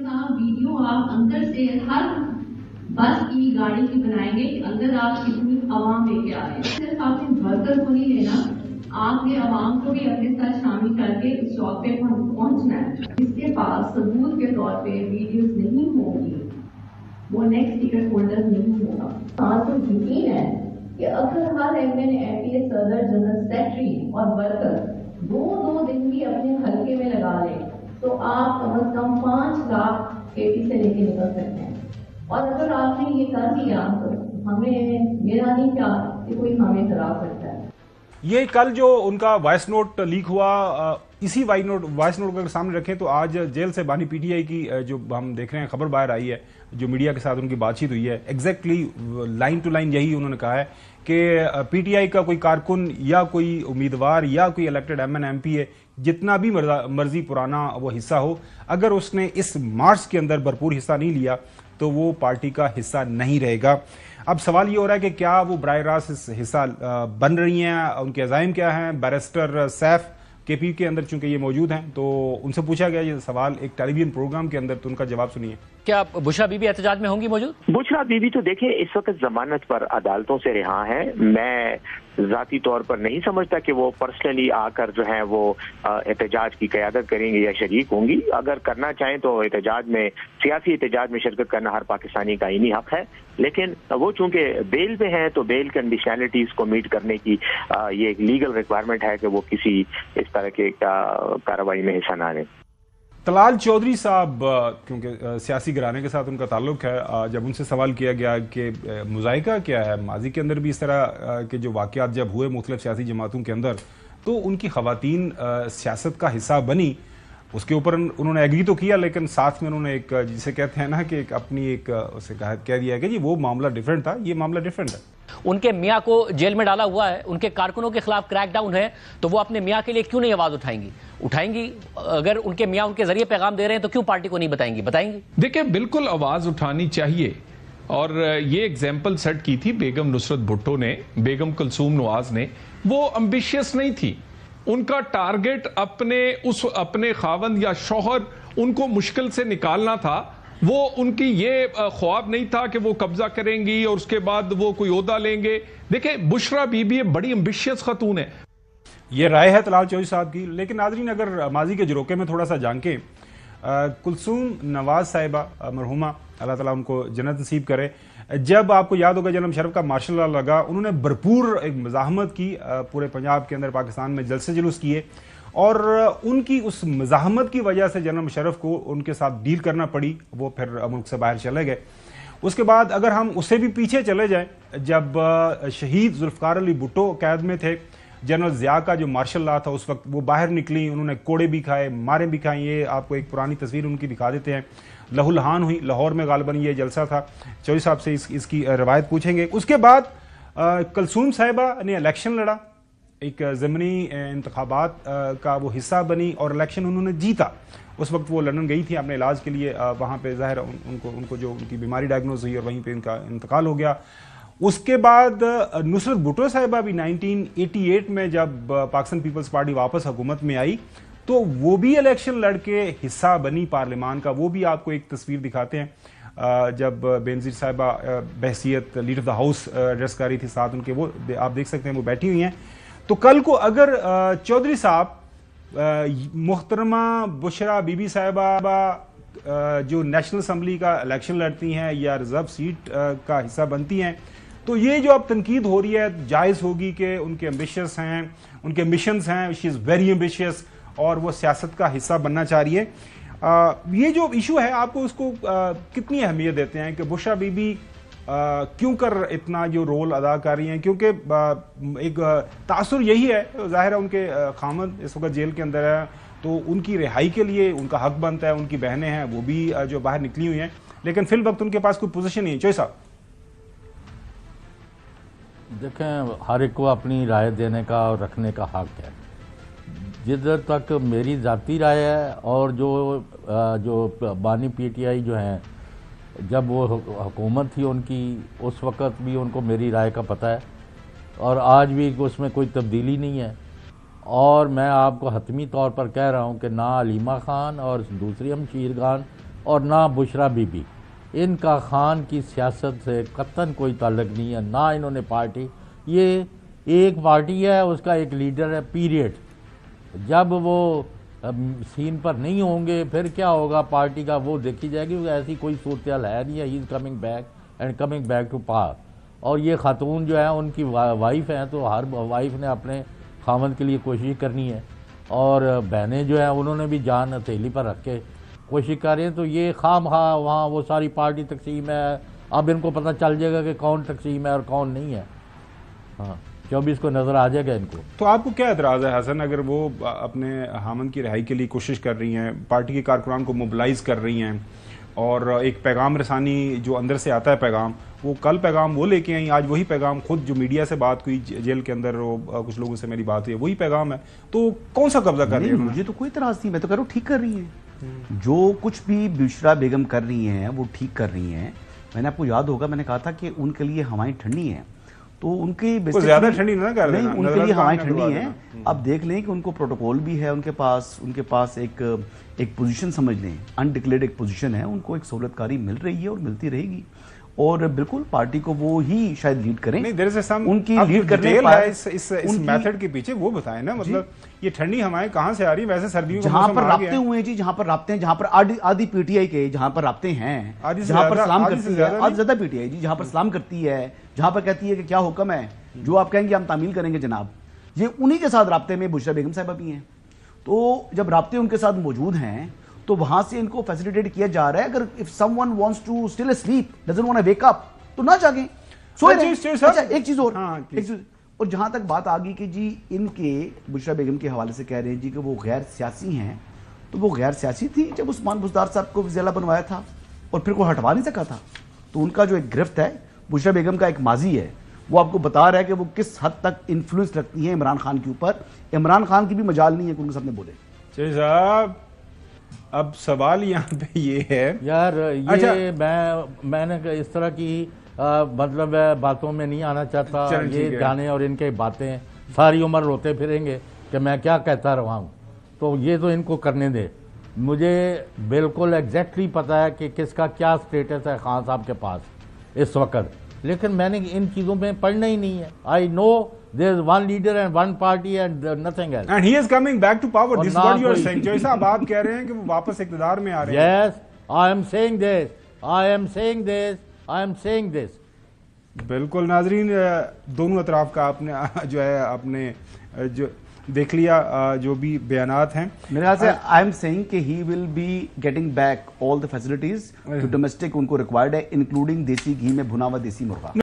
صاحب ویڈیو آپ اندر سے ہر بس کی گاڑی کی بنائیں گے کہ اندر آپ کتنی عوام لے کے آ رہے ہیں. صرف آپ نے ورکر کو نہیں لینا, آپ نے عوام کو بھی اپنے ساتھ شامل کر کے اس چوک پہ پہنچنا ہے. جس کے پاس ثبوت کے طور پہ ویڈیوز نہیں ہوگی وہ نیکسٹ ٹکٹ ہولڈر نہیں ہوگا. آپ کو یقین ہے کہ اگر ہر ایم این ایم پی اے صدر جنرل سیکرٹری اور ورکر دو دن بھی اپنے حلقے میں لگا لیں تو آپ کم از کم 5 لاکھ کے پی سے لے کے نکل سکتے ہیں. اور اگر آپ نے یہ کر دیا تو ہمیں میرا نہیں خیال کہ کوئی ہمیں ہرا سکتا ہے. یہ کل جو ان کا وائس نوٹ لیک ہوا, اسی وائس نوٹ اگر سامنے رکھیں تو آج جیل سے بانی پی ٹی آئی کی جو ہم دیکھ رہے ہیں خبر باہر آئی ہے, جو میڈیا کے ساتھ ان کی بات چیت ہوئی ہے, ایگزیکٹلی لائن ٹو لائن یہی انہوں نے کہا ہے کہ پی ٹی آئی کا کوئی کارکن یا کوئی امیدوار یا کوئی elected M N M P ہے, جتنا بھی مرضی پرانا وہ حصہ ہو, اگر اس نے اس مارچ کے اندر بھرپور حصہ نہیں لیا تو وہ پارٹی کا حصہ نہیں رہے گا. اب سوال یہ ہو رہا ہے کہ کیا وہ براہ راست اس حصہ بن رہی ہیں, ان کے عزائم کیا ہیں. بیرسٹر سیف کے پی کے اندر چونکہ یہ موجود ہیں تو ان سے پوچھا گیا یہ سوال ایک ٹیلی ویژن پروگرام کے اندر, تو ان کا جواب سنیے. کیا بشرا بی بی احتجاج میں ہوں گی موجود؟ بشرا بی بی تو دیکھیں اس وقت ضمانت پر عدالتوں سے رہا ہے. میں ذاتی طور پر نہیں سمجھتا کہ وہ پرسنلی آ کر جو ہے وہ احتجاج کی قیادت کریں گے یا شریک ہوں گی. اگر کرنا چاہیں تو احتجاج میں, سیاسی احتجاج میں شرکت کرنا ہر پاکستانی کا آئینی حق ہے, لیکن وہ چونکہ بیل پہ ہیں تو بیل کنڈیشنلٹیز کو میٹ کرنے کی یہ ایک لیگل ریکوائرمنٹ ہے کہ وہ کسی اس طرح کے کارروائی میں حصہ نہ لیں. طلال چودھری صاحب, کیونکہ سیاسی گھرانے کے ساتھ ان کا تعلق ہے, جب ان سے سوال کیا گیا کہ مذائقہ کیا ہے, ماضی کے اندر بھی اس طرح کے جو واقعات جب ہوئے مختلف سیاسی جماعتوں کے اندر تو ان کی خواتین سیاست کا حصہ بنی, اس کے اوپر انہوں نے ایگری تو کیا, لیکن ساتھ میں انہوں نے ایک جسے کہتے ہیں نا کہ ایک اپنی ایک اسے کہہ دیا کہ جی وہ معاملہ ڈیفرنٹ تھا, یہ معاملہ ڈیفرنٹ ہے. ان کے میاں کو جیل میں ڈالا ہوا ہے, ان کے کارکنوں کے خلاف کریک ڈاؤن ہے, تو وہ اپنے میاں کے لیے کیوں نہیں آواز اٹھائیں گی؟ اگر ان کے میاں ان کے ذریعے پیغام دے رہے ہیں تو کیوں پارٹی کو نہیں بتائیں گی؟ دیکھیں بالکل آواز اٹھانی چاہیے, اور یہ ایگزامپل سیٹ کی تھی بیگم نصرت بھٹو نے, بیگم کلثوم نواز نے. وہ امبیشیس نہیں تھی, ان کا ٹارگٹ اپنے خاوند یا شوہر ان کو مشکل سے نکالنا تھا. وہ ان کی یہ خواب نہیں تھا کہ وہ قبضہ کریں گی اور اس کے بعد وہ کوئی عہدہ لیں گے. دیکھیں بشرا بی بی بڑی امبیشیس خاتون ہے. یہ رائے ہے طلال چودھری صاحب کی, لیکن ناظرین اگر ماضی کے جروکے میں تھوڑا سا جانکیں, کلثوم نواز صاحبہ مرحومہ اللہ تعالیٰ ان کو جنت نصیب کرے, جب آپ کو یاد ہوگا جنم شرف کا مارشل لا لگا, انہوں نے بھرپور ایک مزاحمت کی, پورے پنجاب کے اندر پاکستان میں جلسے جلوس کیے, اور ان کی اس مزاحمت کی وجہ سے جنرل مشرف کو ان کے ساتھ ڈیل کرنا پڑی, وہ پھر ملک سے باہر چلے گئے. اس کے بعد اگر ہم اس سے بھی پیچھے چلے جائیں, جب شہید ذوالفقار علی بھٹو قید میں تھے, جنرل ضیاء کا جو مارشل لا تھا اس وقت وہ باہر نکلی, انہوں نے کوڑے بھی کھائے, مارے بھی کھائیں. یہ آپ کو ایک پرانی تصویر ان کی دکھا دیتے ہیں, لہو لہان ہوئی, لاہور میں غالباً یہ جلسہ تھا. چودھری صاحب سے اس کی روایت پوچھیں گے. اس کے بعد کلثوم صاحبہ نے الیکشن لڑا, ایک ضمنی انتخابات کا وہ حصہ بنی اور الیکشن انہوں نے جیتا. اس وقت وہ لندن گئی تھی اپنے علاج کے لیے, وہاں پہ ظاہر ان کو جو ان کی بیماری ڈائگنوز ہوئی اور وہیں پہ ان کا انتقال ہو گیا. اس کے بعد نصرت بھٹو صاحبہ بھی 1988 میں جب پاکستان پیپلز پارٹی واپس حکومت میں آئی تو وہ بھی الیکشن لڑ کے حصہ بنی پارلیمان کا. وہ بھی آپ کو ایک تصویر دکھاتے ہیں جب بینظیر صاحبہ بحیثیت leader of the house address کر رہی تھی, ساتھ ان کے وہ آپ دیکھ سکتے ہیں وہ بیٹھی ہوئی ہیں. تو کل کو اگر چودھری صاحب محترمہ بشرا بی بی صاحبہ جو نیشنل اسمبلی کا الیکشن لڑتی ہیں یا ریزرو سیٹ کا حصہ بنتی ہیں, تو یہ جو اب تنقید ہو رہی ہے جائز ہوگی کہ ان کے ایمبیشیس ہیں, ان کے مشنز ہیں, شی از ویری ایمبیشیس, اور وہ سیاست کا حصہ بننا چاہ رہی ہے. یہ جو ایشو ہے آپ کو اس کو کتنی اہمیت دیتے ہیں کہ بشرا بی بی کیوں کر اتنا جو رول ادا کر رہی ہیں؟ کیونکہ ایک تاثر یہی ہے, ظاہر ہے ان کے خامد اس وقت جیل کے اندر ہے تو ان کی رہائی کے لیے ان کا حق بنتا ہے. ان کی بہنیں ہیں وہ بھی جو باہر نکلی ہوئی ہیں, لیکن فی الوقت ان کے پاس کوئی پوزیشن نہیں ہے. چوہی صاحب دیکھیں, ہر ایک کو اپنی رائے دینے کا اور رکھنے کا حق ہے. جدھر تک میری ذاتی رائے ہے, اور جو بانی پی ٹی آئی جو ہیں جب وہ حکومت تھی ان کی, اس وقت بھی ان کو میری رائے کا پتہ ہے, اور آج بھی اس میں کوئی تبدیلی نہیں ہے. اور میں آپ کو حتمی طور پر کہہ رہا ہوں کہ نہ علیمہ خان اور دوسری ہم شیر خان اور نہ بشرا بی بی. ان کا خان کی سیاست سے قطعاً کوئی تعلق نہیں ہے، نہ انہوں نے پارٹی. یہ ایک پارٹی ہے، اس کا ایک لیڈر ہے، پیریڈ. جب وہ سین پر نہیں ہوں گے پھر کیا ہوگا پارٹی کا وہ دیکھی جائے گی. ایسی کوئی صورتحال ہے نہیں ہے. He is coming back and coming back to power. اور یہ خاتون جو ہے ان کی وائف ہیں، تو ہر وائف نے اپنے خاوند کے لیے کوشش کرنی ہے، اور بہنیں جو ہیں انہوں نے بھی جان ہتھیلی پر رکھ کے کوشش کر رہے ہیں. تو یہ خام خواہ وہاں وہ ساری پارٹی تقسیم ہے. اب ان کو پتہ چل جائے گا کہ کون تقسیم ہے اور کون نہیں ہے. ہاں 24 کو نظر آ جائے گا ان کو. تو آپ کو کیا اعتراض ہے حسن، اگر وہ اپنے حامد کی رہائی کے لیے کوشش کر رہی ہیں، پارٹی کے کارکنان کو موبلائز کر رہی ہیں، اور ایک پیغام رسانی جو اندر سے آتا ہے پیغام، وہ کل پیغام وہ لے کے آئیں، آج وہی پیغام خود جو میڈیا سے بات ہوئی جیل کے اندر کچھ لوگوں سے میری بات ہوئی وہی پیغام ہے، تو کون سا قبضہ کر رہی ہے؟ مجھے تو کوئی اعتراض نہیں، میں تو کہہ رہا ہوں ٹھیک کر رہی ہیں. جو کچھ بھی بشرا بیگم کر رہی ہیں وہ ٹھیک کر رہی ہیں. میں نے آپ کو یاد ہوگا میں نے کہا تھا کہ ان کے لیے ہوائیں ٹھنڈی ہیں، تو ان کی زیادہ ٹھنڈی نہ کر دینا، ان کے لیے ہوائیں ٹھنڈی ہیں. اب دیکھ لیں کہ ان کو پروٹوکول بھی ہے، ان کے پاس ایک پوزیشن سمجھ لیں، انڈکلیئرڈ ایک پوزیشن ہے، ان کو ایک سہولت کاری مل رہی ہے اور ملتی رہے گی. اور بالکل پارٹی کو وہ ہی شاید لیڈ کریں. ان کی لیڈ کرنے اس میتھڈ کے پیچھے وہ بتائیں نا، مطلب یہ ٹھنڈی ہوائیں کہاں سے آ رہی ہیں؟ ویسے سردیوں کا جہاں پر رابطے ہوئے جی، جہاں پر رابطے ہیں، جہاں پر آدھی پی ٹی آئی کے جہاں پر رابطے ہیں، جہاں پر سلام کرتی ہے، آدھی زیادہ پی ٹی آئی جی، جہاں پر سلام کرتی ہے، جہاں پر کہتی ہے کہ کیا حکم ہے، جو آپ کہیں گے ہم تعمیل کریں گے جناب. یہ انہی کے ساتھ رابطے میں بشرا بیگم صاحبہ بھی ہیں. تو جب رابطے ان کے ساتھ موجود ہیں تو وہاں سے ان کو فیسیلیٹیٹ کیا جا رہا ہے. اگر if someone wants to still asleep, doesn't want to wake up, تو نہ جاگیں، سوئے رہیں. اچھا ایک چیز اور جہاں تک بات آگئی کہ جی ان کے بشرا بیگم کے حوالے سے کہہ رہے ہیں جی کہ وہ غیر سیاسی ہیں، تو وہ غیر سیاسی تھی جب عثمان بزدار صاحب کو وزیر اعلیٰ بنوایا تھا اور پھر کوئی ہٹوا نہیں سکا تھا. تو ان کا جو ایک گرفت ہے، بشرا بیگم کا ایک ماضی ہے، وہ آپ کو بتا رہا ہے کہ وہ کس حد تک انفلوئنس رکھتی ہیں عمران خان کے اوپر. عمران خان کی بھی مجال نہیں ہے کہ ان کے سامنے بولے. صاحب اب سوال یہاں پہ یہ ہے یار، یہ میں نے اس طرح کی مطلب باتوں میں نہیں آنا چاہتا. یہ جانے اور ان کے باتیں ساری عمر روتے پھریں گے کہ میں کیا کہتا رہا ہوں. تو یہ تو ان کو کرنے دے. مجھے بالکل ایگزیکٹلی پتا ہے کہ کس کا کیا سٹیٹس ہے خان صاحب کے پاس اس وقت، لیکن میں نے ان چیزوں میں پڑھنا ہی نہیں ہے. آئی نو there is one leader and one party and nothing else. And he is coming back to power. This is what you are saying. جو صاحب آپ کہہ رہے ہیں کہ وہ واپس اقتدار میں آ رہے ہیں. Yes, I am saying this. I am saying this. I am saying this. بالکل ناظرین، دونوں اطراف کا آپ نے جو ہے آپ نے جو دیکھ لیا جو بھی بیانات ہیں. میرے خیال سے I am saying کہ he will be getting back all the facilities to domestic ان کو required ہے، including دیسی گھی میں بھنا ہوا دیسی مرغا.